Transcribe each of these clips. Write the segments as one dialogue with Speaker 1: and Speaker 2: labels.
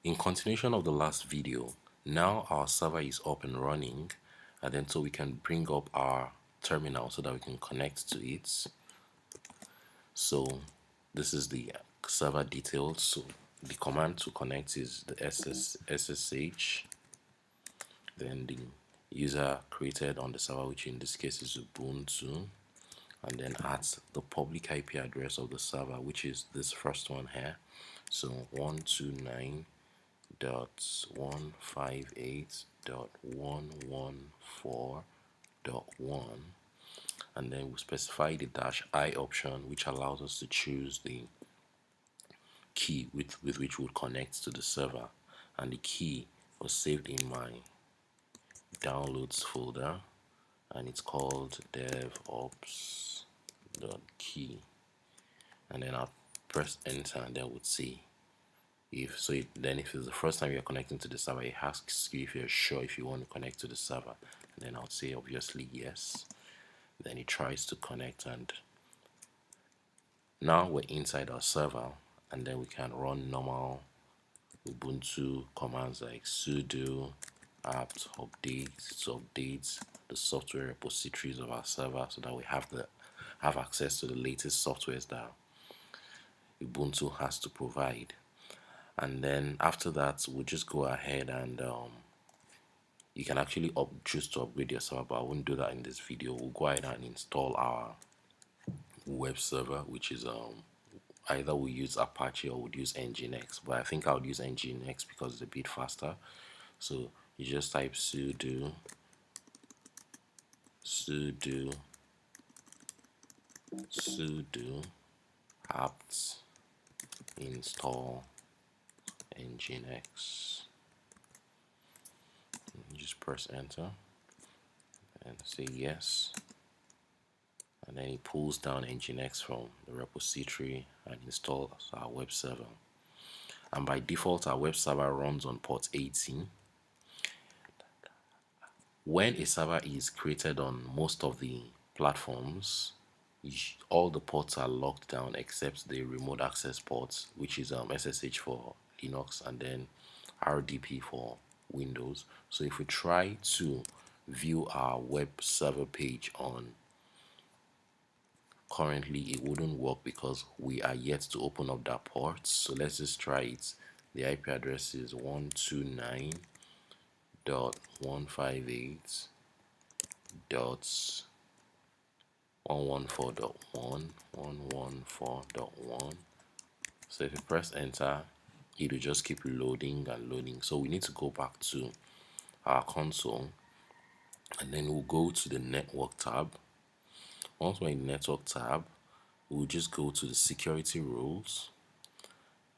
Speaker 1: In continuation of the last video, now our server is up and running, and then so we can bring up our terminal so that we can connect to it. So this is the server details. So the command to connect is the SSH, then the user created on the server, which in this case is Ubuntu, and then adds the public IP address of the server, which is this first one here. So 129.158.114.1, and then we specify the -I option, which allows us to choose the key with which we'll connect to the server, and the key was saved in my downloads folder, and it's called devops.key, and then I'll press enter, and then we'll see if so. Then if it's the first time you're connecting to the server, it asks you if you're sure if you want to connect to the server, and then I'll say obviously yes. Then it tries to connect, and now we're inside our server, and then we can run normal Ubuntu commands like sudo apt update to update the software repositories of our server, so that we have access to the latest softwares that Ubuntu has to provide. And then after that, we'll just go ahead and you can actually choose to upgrade your server, but I won't do that in this video. We'll go ahead and install our web server, which is either we use Apache or we'll use Nginx, but I think I'll use Nginx because it's a bit faster. So you just type sudo apt install Nginx, and just press enter and say yes, and then it pulls down Nginx from the repository and installs our web server. And by default, our web server runs on port 80. When a server is created on most of the platforms, all the ports are locked down except the remote access ports, which is SSH for Linux and then RDP for Windows. So if we try to view our web server page on currently, it wouldn't work because we are yet to open up that port. So let's just try it. The IP address is 192.158.114.1. So if you press enter, it will just keep loading and loading. So we need to go back to our console, and then we'll go to the network tab. Once we're in the network tab, we'll just go to the security rules,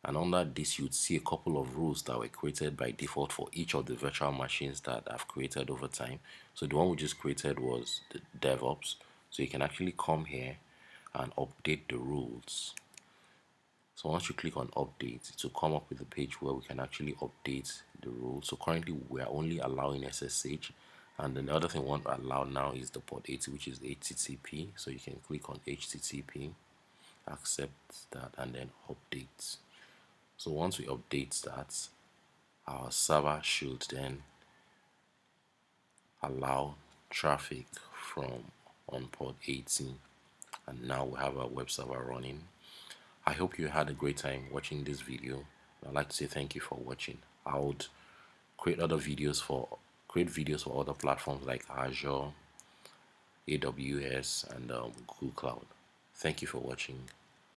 Speaker 1: and under this you'd see a couple of rules that were created by default for each of the virtual machines that I've created over time. So the one we just created was the DevOps, so you can actually come here and update the rules. So once you click on update, it will come up with a page where we can actually update the rules. So currently we are only allowing SSH, and then the other thing we want to allow now is the port 80, which is HTTP. So you can click on HTTP, accept that, and then update. So once we update that, our server should then allow traffic from on port 80, and now we have our web server running. I hope you had a great time watching this video. I'd like to say thank you for watching. I would create videos for other platforms like Azure, AWS, and Google Cloud. Thank you for watching.